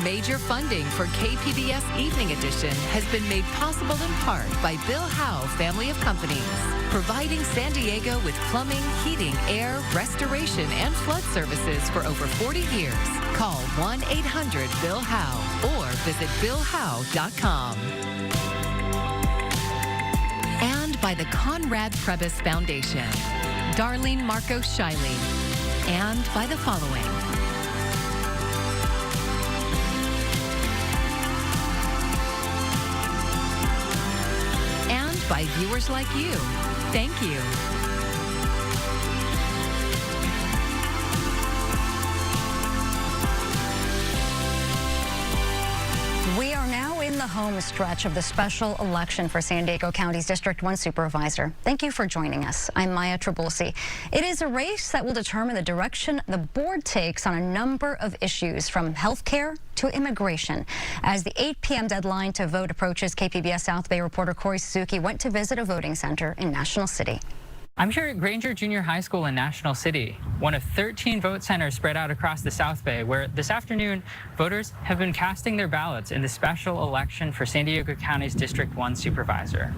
Major funding for KPBS Evening Edition has been made possible in part by Bill Howe Family of Companies, providing San Diego with plumbing, heating, air, restoration, and flood services for over 40 years. Call 1-800-BILL-HOWE or visit BillHowe.com. And by the Conrad Prebys Foundation, Darlene Marcos Shiley, and by the following. And by viewers like you. Thank you. We are now in the home stretch of the special election for San Diego County's District 1 Supervisor. Thank you for joining us. I'm Maya Trabulsi. It is a race that will determine the direction the board takes on a number of issues, from health care to immigration. As the 8 p.m. deadline to vote approaches, KPBS South Bay reporter Corey Suzuki went to visit a voting center in National City. I'm here at Granger Junior High School in National City, one of 13 vote centers spread out across the South Bay, where this afternoon voters have been casting their ballots in the special election for San Diego County's District 1 Supervisor.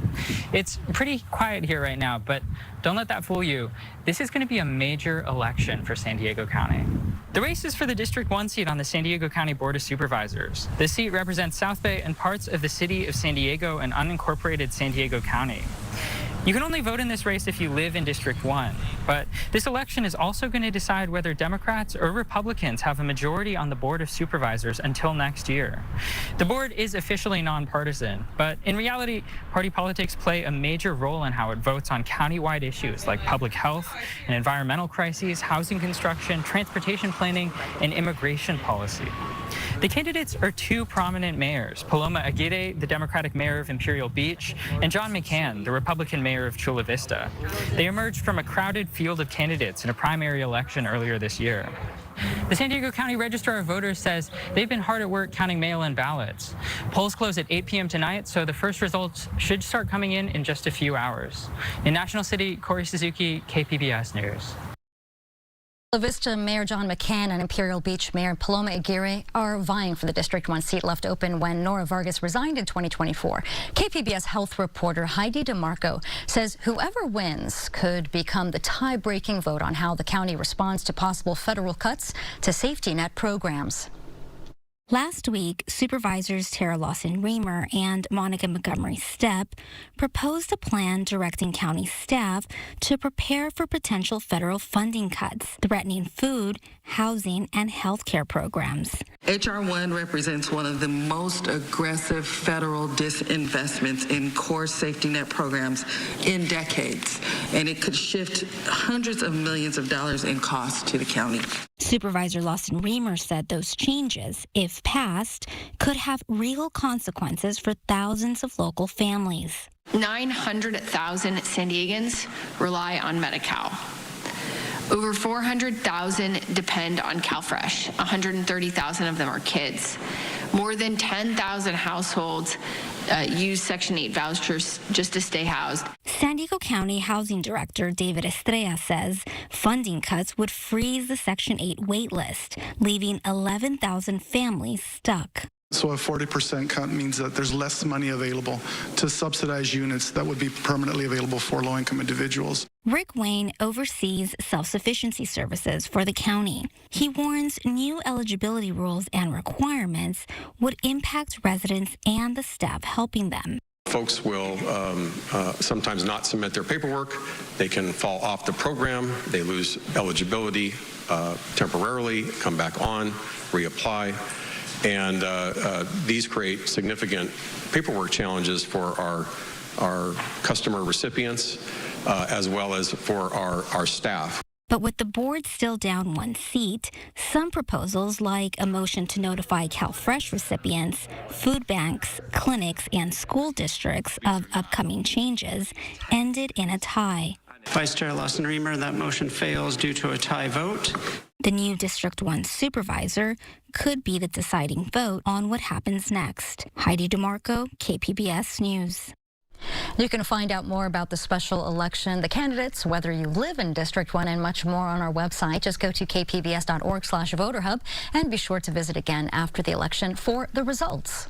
It's pretty quiet here right now, but don't let that fool you. This is going to be a major election for San Diego County. The race is for the District 1 seat on the San Diego County Board of Supervisors. This seat represents South Bay and parts of the city of San Diego and unincorporated San Diego County. You can only vote in this race if you live in District 1, but this election is also going to decide whether Democrats or Republicans have a majority on the Board of Supervisors until next year. The board is officially nonpartisan, but in reality, party politics play a major role in how it votes on county-wide issues like public health and environmental crises, housing construction, transportation planning, and immigration policy. The candidates are two prominent mayors, Paloma Aguirre, the Democratic mayor of Imperial Beach, and John McCann, the Republican mayor of Chula Vista. They emerged from a crowded field of candidates in a primary election earlier this year. The San Diego County Registrar of Voters says they've been hard at work counting mail-in ballots. Polls close at 8 p.m. tonight, so the first results should start coming in just a few hours. In National City, Corey Suzuki, KPBS News. Chula Vista Mayor John McCann and Imperial Beach Mayor Paloma Aguirre are vying for the District 1 seat left open when Nora Vargas resigned in 2024. KPBS health reporter Heidi DeMarco says whoever wins could become the tie-breaking vote on how the county responds to possible federal cuts to safety net programs. Last week, Supervisors Tara Lawson-Remer and Monica Montgomery-Stepp proposed a plan directing county staff to prepare for potential federal funding cuts, threatening food, housing, and health care programs. H.R. 1 represents one of the most aggressive federal disinvestments in core safety net programs in decades, and it could shift hundreds of millions of dollars in costs to the county. Supervisor Lawson-Remer said those changes, if passed, could have real consequences for thousands of local families. 900,000 San Diegans rely on Medi-Cal. Over 400,000 depend on CalFresh. 130,000 of them are kids. More than 10,000 households use Section 8 vouchers just to stay housed. San Diego County Housing Director David Estrella says funding cuts would freeze the Section 8 wait list, leaving 11,000 families stuck. So a 40% cut means that there's less money available to subsidize units that would be permanently available for low-income individuals. Rick Wayne oversees self-sufficiency services for the county. He warns new eligibility rules and requirements would impact residents and the staff helping them. Folks will sometimes not submit their paperwork. They can fall off the program. They lose eligibility temporarily, come back on, reapply. And these create significant paperwork challenges for our customer recipients as well as for our staff. But with the board still down one seat, some proposals like a motion to notify CalFresh recipients, food banks, clinics, and school districts of upcoming changes ended in a tie. Vice Chair Lawson-Remer, that motion fails due to a tie vote. The new District 1 supervisor could be the deciding vote on what happens next. Heidi DeMarco, KPBS News. You can find out more about the special election, the candidates, whether you live in District 1, and much more on our website. Just go to kpbs.org/voterhub and be sure to visit again after the election for the results.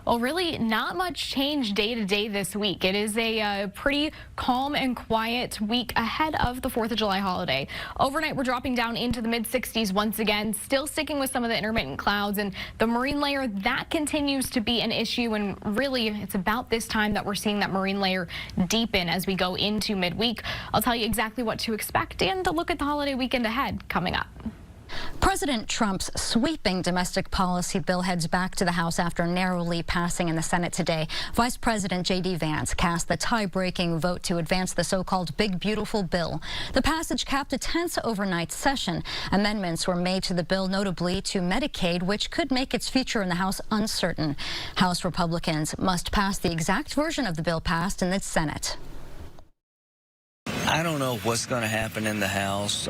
Well, really not much change day to day this week. It is a pretty calm and quiet week ahead of the 4th of July holiday. Overnight, we're dropping down into the mid-60s once again, still sticking with some of the intermittent clouds, and the marine layer, that continues to be an issue. And really, it's about this time that we're seeing that marine layer deepen as we go into midweek. I'll tell you exactly what to expect and a look at the holiday weekend ahead coming up. President Trump's sweeping domestic policy bill heads back to the House after narrowly passing in the Senate today. Vice President J.D. Vance cast the tie-breaking vote to advance the so-called Big Beautiful Bill. The passage capped a tense overnight session. Amendments were made to the bill, notably to Medicaid, which could make its future in the House uncertain. House Republicans must pass the exact version of the bill passed in the Senate. I don't know what's going to happen in the House.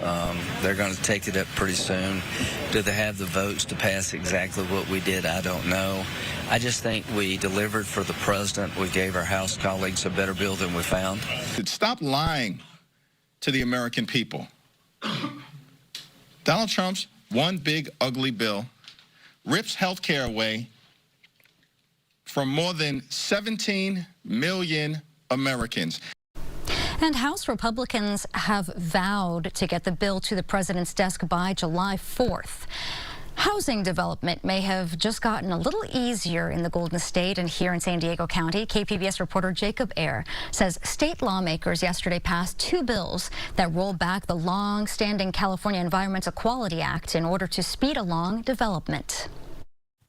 They're going to take it up pretty soon. Do they have the votes to pass exactly what we did? I don't know. I just think we delivered for the president. We gave our House colleagues a better bill than we found. Stop lying to the American people. Donald Trump's one big ugly bill rips health care away from more than 17 million Americans. And House Republicans have vowed to get the bill to the president's desk by July 4th. Housing development may have just gotten a little easier in the Golden State and here in San Diego County. KPBS reporter Jacob Ayer says state lawmakers yesterday passed 2 bills that roll back the long-standing California Environmental Quality Act in order to speed along development.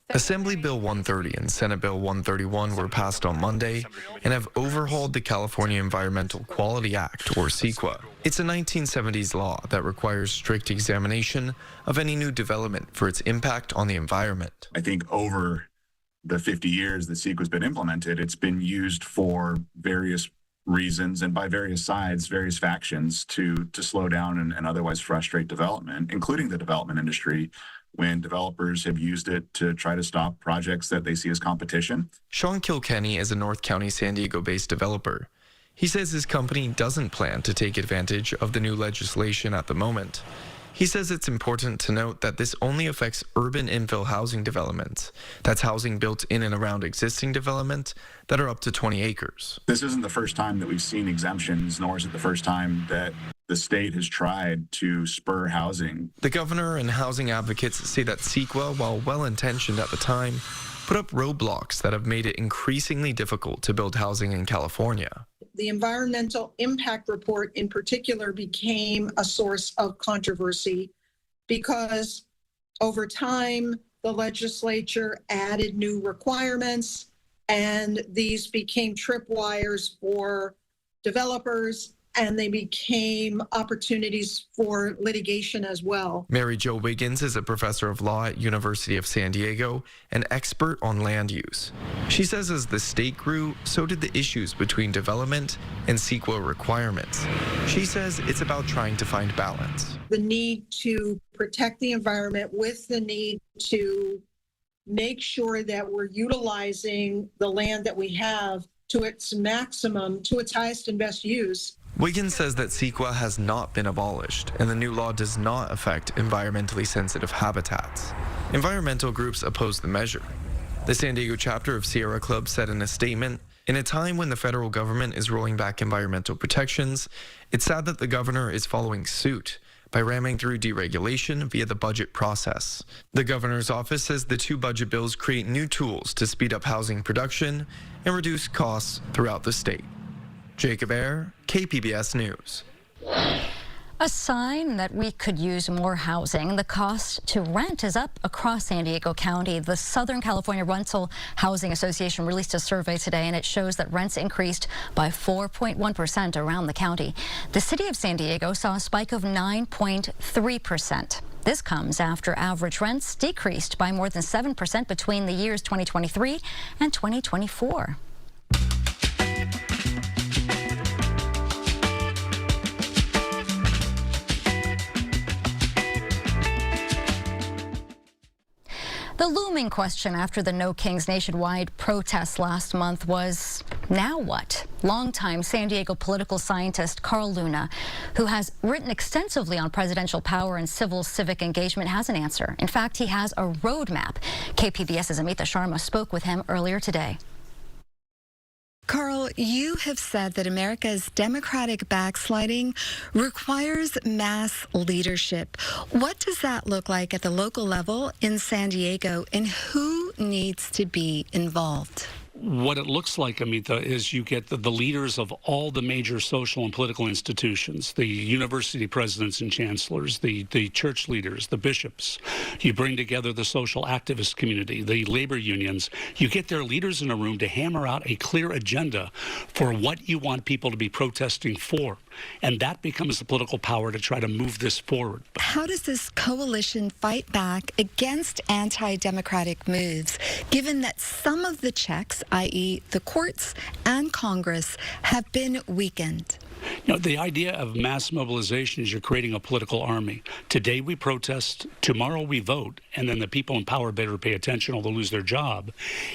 Assembly Bill 130 and Senate Bill 131 were passed on Monday and have overhauled the California Environmental Quality Act, or CEQA. It's a 1970s law that requires strict examination of any new development for its impact on the environment. I think over the 50 years that CEQA has been implemented, it's been used for various reasons and by various sides, various factions to slow down and otherwise frustrate development, including the development industry, when developers have used it to try to stop projects that they see as competition. Sean Kilkenny is a North County, San Diego-based developer. He says his company doesn't plan to take advantage of the new legislation at the moment. He says it's important to note that this only affects urban infill housing developments. That's housing built in and around existing development that are up to 20 acres. This isn't the first time that we've seen exemptions, nor is it the first time that the state has tried to spur housing. The governor and housing advocates say that CEQA, while well-intentioned at the time, put up roadblocks that have made it increasingly difficult to build housing in California. The environmental impact report in particular became a source of controversy because over time, the legislature added new requirements, and these became tripwires for developers, and they became opportunities for litigation as well. Mary Jo Wiggins is a professor of law at University of San Diego and expert on land use. She says as the state grew, so did the issues between development and CEQA requirements. She says it's about trying to find balance. The need to protect the environment with the need to make sure that we're utilizing the land that we have to its maximum, to its highest and best use. Wiggins says that CEQA has not been abolished, and the new law does not affect environmentally sensitive habitats. Environmental groups oppose the measure. The San Diego chapter of Sierra Club said in a statement, "In a time when the federal government is rolling back environmental protections, it's sad that the governor is following suit by ramming through deregulation via the budget process." The governor's office says the 2 budget bills create new tools to speed up housing production and reduce costs throughout the state. Jacob Ayer, KPBS News. A sign that we could use more housing. The cost to rent is up across San Diego County. The Southern California Rental Housing Association released a survey today, and it shows that rents increased by 4.1% around the county. The city of San Diego saw a spike of 9.3%. This comes after average rents decreased by more than 7% between the years 2023 and 2024. The looming question after the No Kings nationwide protests last month was, Now what? Longtime San Diego political scientist Carl Luna, who has written extensively on presidential power and civic engagement, has an answer. In fact, he has a roadmap. KPBS's Amita Sharma spoke with him earlier today. Carl, you have said that America's democratic backsliding requires mass leadership. What does that look like at the local level in San Diego, and who needs to be involved? What it looks like, Amita, is you get the leaders of all the major social and political institutions, the university presidents and chancellors, the church leaders, the bishops. You bring together the social activist community, the labor unions. You get their leaders in a room to hammer out a clear agenda for what you want people to be protesting for. And that becomes the political power to try to move this forward. How does this coalition fight back against anti-democratic moves, given that some of the checks, i.e. the courts and Congress, have been weakened? You know, the idea of mass mobilization is you're creating a political army. Today we protest, tomorrow we vote, and then the people in power better pay attention or they'll lose their job.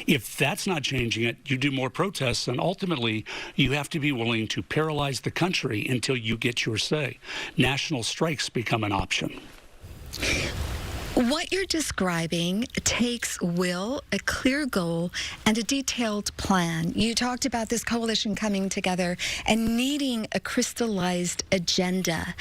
If that's not changing it, you do more protests, and ultimately you have to be willing to paralyze the country until you get your say. National strikes become an option. What you're describing takes will, a clear goal, and a detailed plan. You talked about this coalition coming together and needing a crystallized agenda.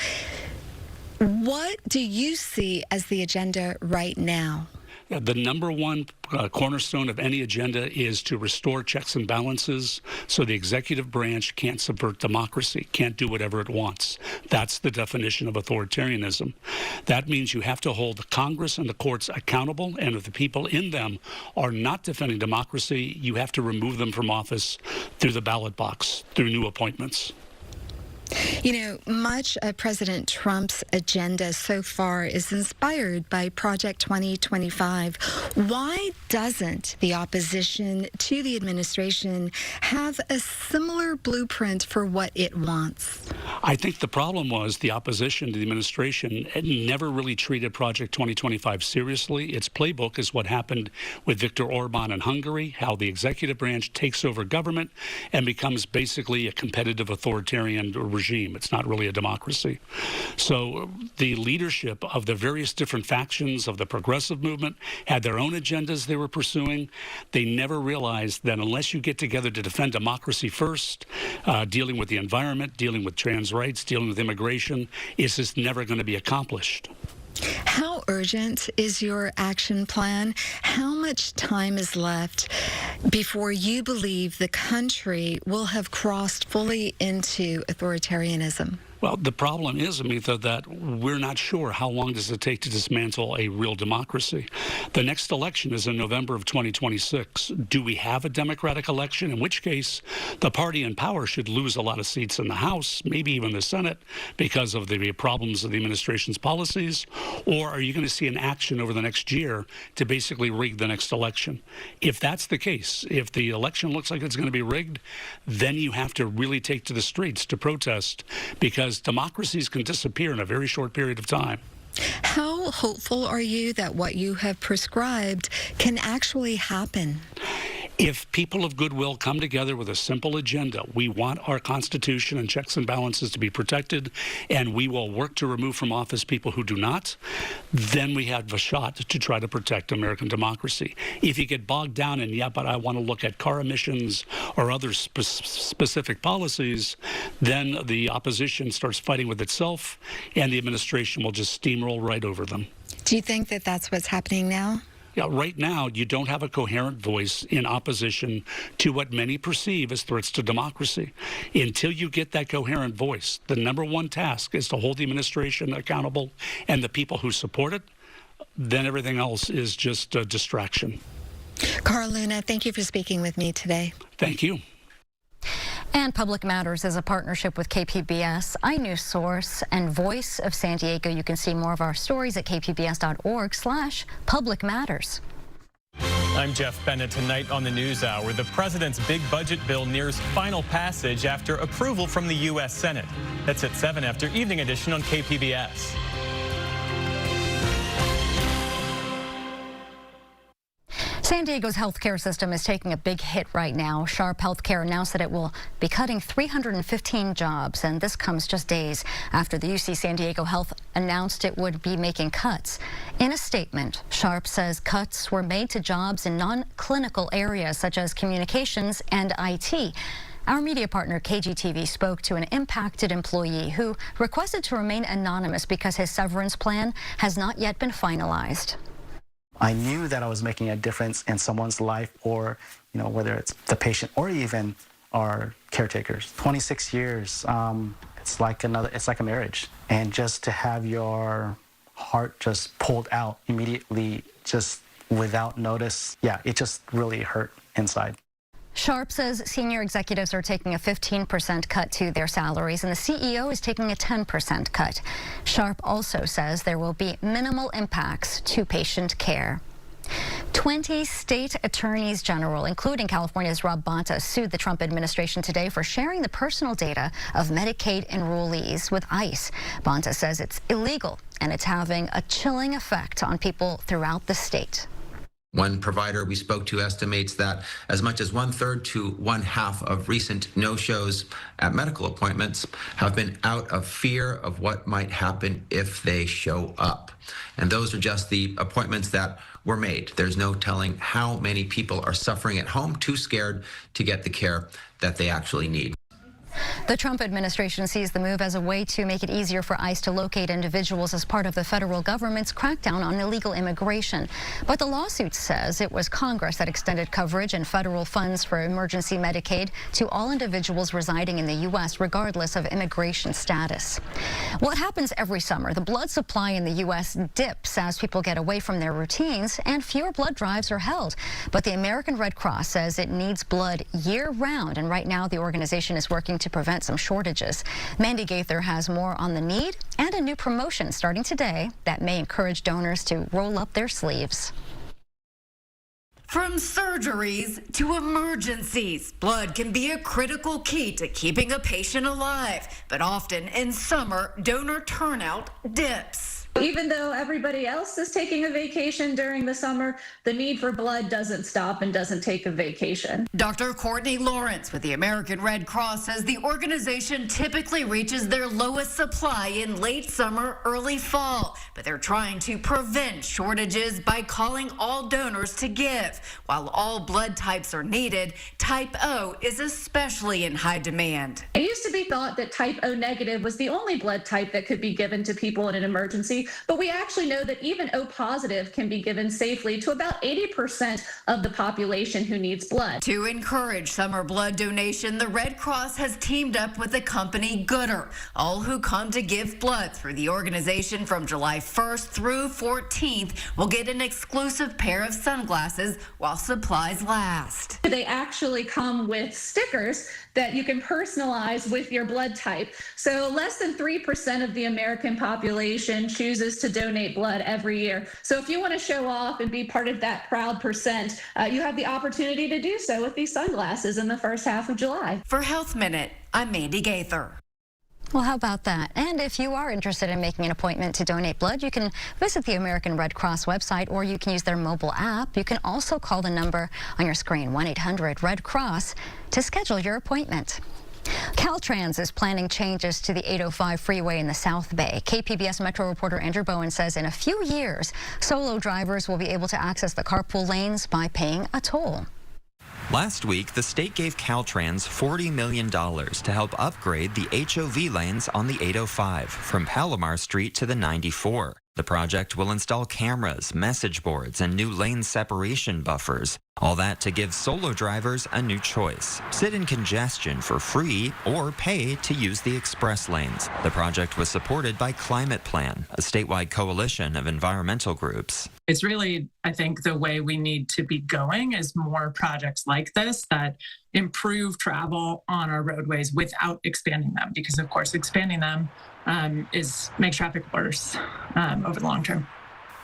What do you see as the agenda right now? The number one cornerstone of any agenda is to restore checks and balances so the executive branch can't subvert democracy, can't do whatever it wants. That's the definition of authoritarianism. That means you have to hold the Congress and the courts accountable, and if the people in them are not defending democracy, you have to remove them from office through the ballot box, through new appointments. You know, much of President Trump's agenda so far is inspired by Project 2025. Why doesn't the opposition to the administration have a similar blueprint for what it wants? I think the problem was the opposition to the administration never really treated Project 2025 seriously. Its playbook is what happened with Viktor Orban in Hungary, how the executive branch takes over government and becomes basically a competitive authoritarian regime. It's not really a democracy. So the leadership of the various different factions of the progressive movement had their own agendas they were pursuing. They never realized that unless you get together to defend democracy first, dealing with the environment, dealing with trans rights, dealing with immigration, it's just never going to be accomplished. How urgent is your action plan? How much time is left before you believe the country will have crossed fully into authoritarianism? Well, the problem is, Amita, that we're not sure how long does it take to dismantle a real democracy. The next election is in November of 2026. Do we have a democratic election? In which case, the party in power should lose a lot of seats in the House, maybe even the Senate, because of the problems of the administration's policies. Or are you going to see an action over the next year to basically rig the next election? If that's the case, if the election looks like it's going to be rigged, then you have to really take to the streets to protest, because democracies can disappear in a very short period of time. How hopeful are you that what you have prescribed can actually happen? If people of goodwill come together with a simple agenda, we want our Constitution and checks and balances to be protected, and we will work to remove from office people who do not, then we have a shot to try to protect American democracy. If you get bogged down in, yeah, but I want to look at car emissions or other specific policies, then the opposition starts fighting with itself, and the administration will just steamroll right over them. Do you think that that's what's happening now? Yeah, right now, you don't have a coherent voice in opposition to what many perceive as threats to democracy. Until you get that coherent voice, the number one task is to hold the administration accountable and the people who support it. Then everything else is just a distraction. Carl Luna, thank you for speaking with me today. Thank you. And Public Matters is a partnership with KPBS, iNewsSource, and Voice of San Diego. You can see more of our stories at kpbs.org/Public Matters. I'm Jeff Bennett. Tonight on the NewsHour, the president's big budget bill nears final passage after approval from the U.S. Senate. That's at 7 after Evening Edition on KPBS. San Diego's healthcare system is taking a big hit right now. Sharp Healthcare announced that it will be cutting 315 jobs, and this comes just days after the UC San Diego Health announced it would be making cuts. In a statement, Sharp says cuts were made to jobs in non-clinical areas such as communications and IT. Our media partner KGTV spoke to an impacted employee who requested to remain anonymous because his severance plan has not yet been finalized. I knew that I was making a difference in someone's life, or, whether it's the patient or even our caretakers. 26 years, it's like a marriage. And just to have your heart just pulled out immediately, just without notice, it just really hurt inside. Sharp says senior executives are taking a 15% cut to their salaries, and the CEO is taking a 10% cut. Sharp also says there will be minimal impacts to patient care. 20 state attorneys general, including California's Rob Bonta, sued the Trump administration today for sharing the personal data of Medicaid enrollees with ICE. Bonta says it's illegal and it's having a chilling effect on people throughout the state. One provider we spoke to estimates that as much as 1/3 to 1/2 of recent no-shows at medical appointments have been out of fear of what might happen if they show up. And those are just the appointments that were made. There's no telling how many people are suffering at home, too scared to get the care that they actually need. The Trump administration sees the move as a way to make it easier for ICE to locate individuals as part of the federal government's crackdown on illegal immigration. But the lawsuit says it was Congress that extended coverage and federal funds for emergency Medicaid to all individuals residing in the U.S., regardless of immigration status. What happens every summer? The blood supply in the U.S. dips as people get away from their routines and fewer blood drives are held. But the American Red Cross says it needs blood year-round, and right now the organization is working to prevent some shortages. Mandy Gaither has more on the need and a new promotion starting today that may encourage donors to roll up their sleeves. From surgeries to emergencies, blood can be a critical key to keeping a patient alive. But often in summer, donor turnout dips. Even though everybody else is taking a vacation during the summer, the need for blood doesn't stop and doesn't take a vacation. Dr. Courtney Lawrence with the American Red Cross says the organization typically reaches their lowest supply in late summer, early fall, but they're trying to prevent shortages by calling all donors to give. While all blood types are needed, type O is especially in high demand. It used to be thought that type O negative was the only blood type that could be given to people in an emergency. But we actually know that even O positive can be given safely to about 80% of the population who needs blood. To encourage summer blood donation, the Red Cross has teamed up with the company Gooder. All who come to give blood through the organization from July 1st through 14th will get an exclusive pair of sunglasses while supplies last. They actually come with stickers that you can personalize with your blood type. So less than 3% of the American population chooses to donate blood every year. So if you want to show off and be part of that proud percent, you have the opportunity to do so with these sunglasses in the first half of July. For Health Minute, I'm Mandy Gaither. Well, how about that? And if you are interested in making an appointment to donate blood, you can visit the American Red Cross website, or you can use their mobile app. You can also call the number on your screen, 1-800-RED-CROSS, to schedule your appointment. Caltrans is planning changes to the 805 freeway in the South Bay. KPBS Metro reporter Andrew Bowen says in a few years, solo drivers will be able to access the carpool lanes by paying a toll. Last week, the state gave Caltrans $40 million to help upgrade the HOV lanes on the 805 from Palomar Street to the 94. The project will install cameras, message boards, and new lane separation buffers. All that to give solo drivers a new choice. Sit in congestion for free or pay to use the express lanes. The project was supported by Climate Plan, a statewide coalition of environmental groups. It's really, I think, the way we need to be going is more projects like this that improve travel on our roadways without expanding them, because of course expanding them makes traffic worse over the long term.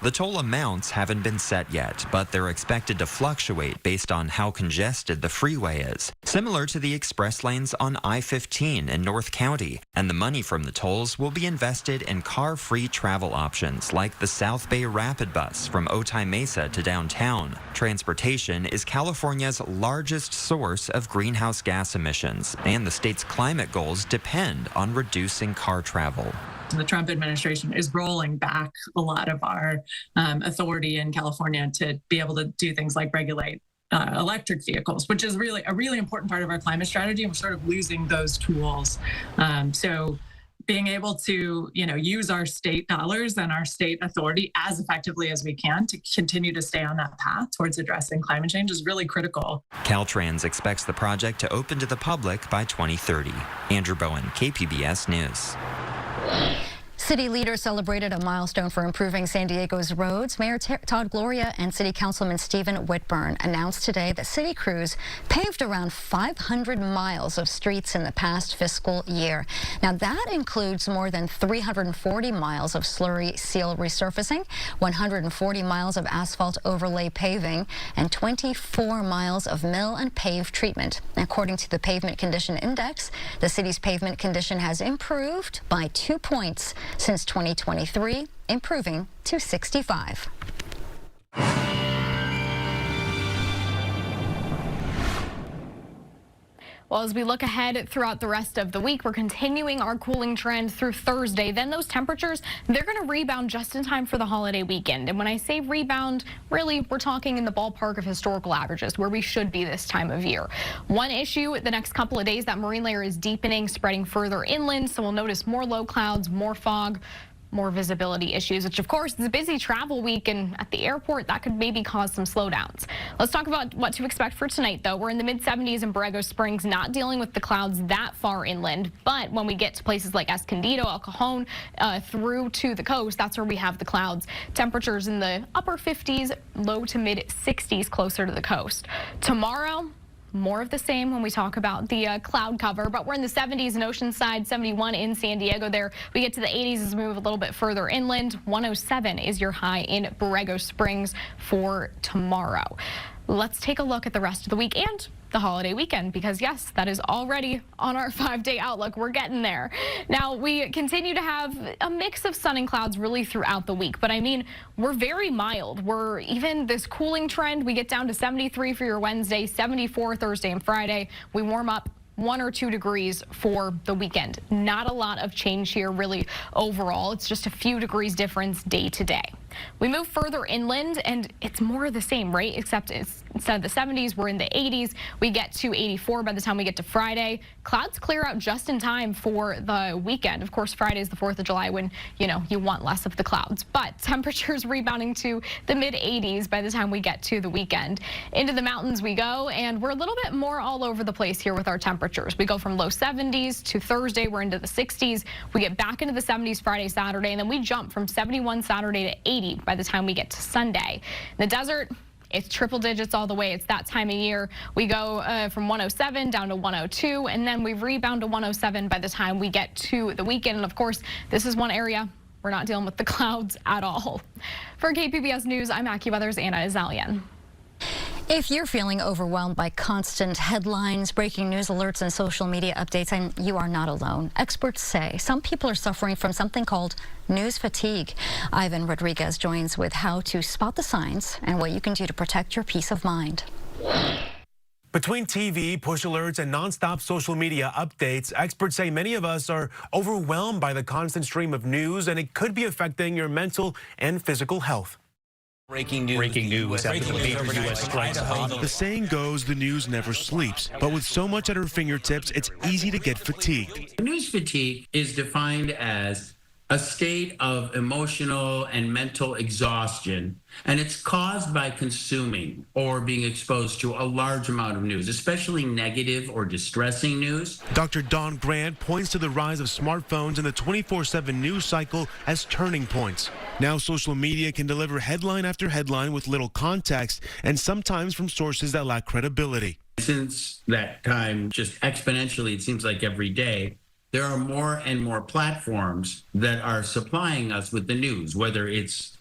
The toll amounts haven't been set yet, but they're expected to fluctuate based on how congested the freeway is, similar to the express lanes on I-15 in North County. And the money from the tolls will be invested in car-free travel options like the South Bay Rapid Bus from Otay Mesa to downtown. Transportation is California's largest source of greenhouse gas emissions, and the state's climate goals depend on reducing car travel. The Trump administration is rolling back a lot of our authority in California to be able to do things like regulate electric vehicles, which is really a really important part of our climate strategy. And we're sort of losing those tools. So being able to, use our state dollars and our state authority as effectively as we can to continue to stay on that path towards addressing climate change is really critical. Caltrans expects the project to open to the public by 2030. Andrew Bowen, KPBS News. City leaders celebrated a milestone for improving San Diego's roads. Mayor Todd Gloria and City Councilman Stephen Whitburn announced today that city crews paved around 500 miles of streets in the past fiscal year. Now, that includes more than 340 miles of slurry seal resurfacing, 140 miles of asphalt overlay paving, and 24 miles of mill and pave treatment. According to the Pavement Condition Index, the city's pavement condition has improved by 2 points since 2023, improving to 65. Well, as we look ahead throughout the rest of the week, we're continuing our cooling trend through Thursday. Then those temperatures, they're going to rebound just in time for the holiday weekend. And when I say rebound, really, we're talking in the ballpark of historical averages, where we should be this time of year. One issue the next couple of days, that marine layer is deepening, spreading further inland. So we'll notice more low clouds, more fog, more visibility issues, which of course is a busy travel week, and at the airport that could maybe cause some slowdowns. Let's talk about what to expect for tonight, though. We're in the mid-70s in Borrego Springs, not dealing with the clouds that far inland, but when we get to places like Escondido, El Cajon, through to the coast, that's where we have the clouds. Temperatures in the upper 50s, low to mid 60s closer to the coast. Tomorrow, more of the same when we talk about the cloud cover, but we're in the 70s in Oceanside, 71 in San Diego there. We get to the 80s as we move a little bit further inland. 107 is your high in Borrego Springs for tomorrow. Let's take a look at the rest of the week and the holiday weekend, because yes, that is already on our 5-day outlook. We're getting there. Now, we continue to have a mix of sun and clouds really throughout the week, but I mean, we're very mild. We're even this cooling trend. We get down to 73 for your Wednesday, 74 Thursday and Friday. We warm up 1 or 2 degrees for the weekend. Not a lot of change here really overall. It's just a few degrees difference day to day. We move further inland and it's more of the same, right? Except instead of the 70s, we're in the 80s. We get to 84 by the time we get to Friday. Clouds clear out just in time for the weekend. Of course, Friday is the 4th of July when, you want less of the clouds. But temperatures rebounding to the mid 80s by the time we get to the weekend. Into the mountains we go, and we're a little bit more all over the place here with our temperatures. We go from low 70s to Thursday, we're into the 60s. We get back into the 70s Friday, Saturday, and then we jump from 71 Saturday to 80 by the time we get to Sunday. In the desert, it's triple digits all the way. It's that time of year. We go from 107 down to 102, and then we rebound to 107 by the time we get to the weekend. And of course, this is one area we're not dealing with the clouds at all. For KPBS News, I'm AccuWeather's Anna Azalian. If you're feeling overwhelmed by constant headlines, breaking news alerts, and social media updates, and you are not alone. Experts say some people are suffering from something called news fatigue. Ivan Rodriguez joins with how to spot the signs and what you can do to protect your peace of mind. Between TV, push alerts, and nonstop social media updates, experts say many of us are overwhelmed by the constant stream of news, and it could be affecting your mental and physical health. Breaking news after the major U.S. strikes. The saying goes, the news never sleeps. But with so much at our fingertips, it's easy to get fatigued. News fatigue is defined as a state of emotional and mental exhaustion, and it's caused by consuming or being exposed to a large amount of news, especially negative or distressing news. Dr. Don Grant points to the rise of smartphones and the 24/7 news cycle as turning points. Now social media can deliver headline after headline with little context and sometimes from sources that lack credibility. Since that time, just exponentially, it seems like every day, there are more and more platforms that are supplying us with the news, whether it's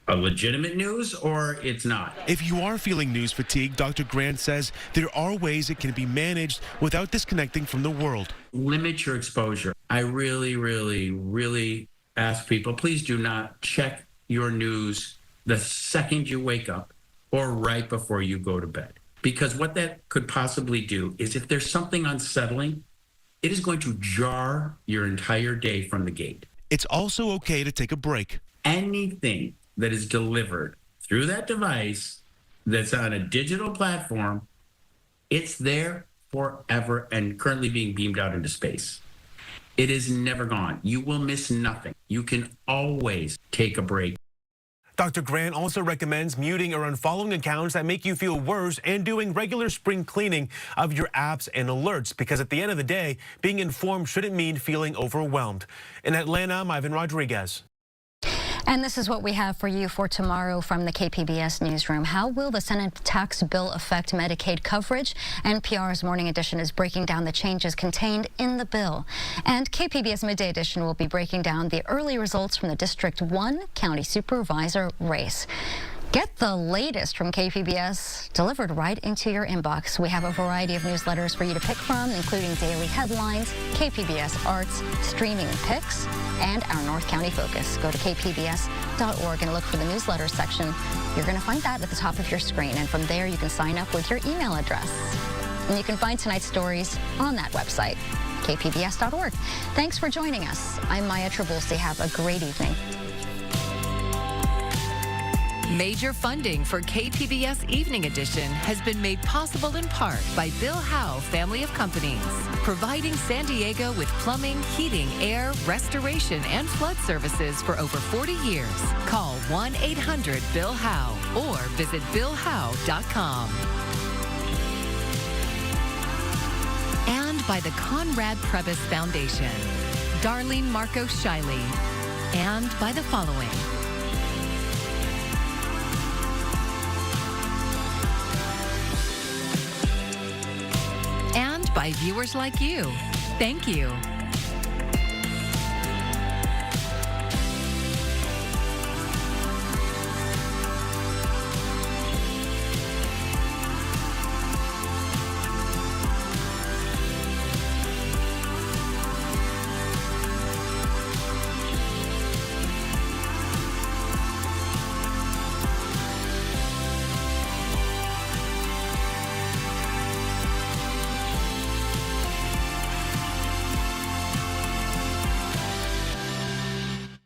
a legitimate news or it's not. If you are feeling news fatigue, Dr. Grant says there are ways it can be managed without disconnecting from the world. Limit your exposure. I really, really, really ask people, please do not check your news the second you wake up or right before you go to bed. Because what that could possibly do is if there's something unsettling, it is going to jar your entire day from the gate. It's also okay to take a break. Anything that is delivered through that device that's on a digital platform, it's there forever and currently being beamed out into space. It is never gone. You will miss nothing. You can always take a break. Dr. Grant also recommends muting or unfollowing accounts that make you feel worse and doing regular spring cleaning of your apps and alerts, because at the end of the day, being informed shouldn't mean feeling overwhelmed. In Atlanta, I'm Ivan Rodriguez. And this is what we have for you for tomorrow from the KPBS newsroom. How will the Senate tax bill affect Medicaid coverage? NPR's Morning Edition is breaking down the changes contained in the bill. And KPBS Midday Edition will be breaking down the early results from the District 1 County Supervisor race. Get the latest from KPBS delivered right into your inbox. We have a variety of newsletters for you to pick from, including daily headlines, KPBS Arts, streaming picks, and our North County Focus. Go to kpbs.org and look for the newsletter section. You're going to find that at the top of your screen, and from there you can sign up with your email address. And you can find tonight's stories on that website, kpbs.org. Thanks for joining us. I'm Maya Trabulsi. Have a great evening. Major funding for KPBS Evening Edition has been made possible in part by Bill Howe Family of Companies, providing San Diego with plumbing, heating, air, restoration, and flood services for over 40 years. Call 1-800-BILL-HOWE or visit BillHowe.com. And by the Conrad Prebys Foundation, Darlene Marco Shiley, and by the following. And by viewers like you. Thank you.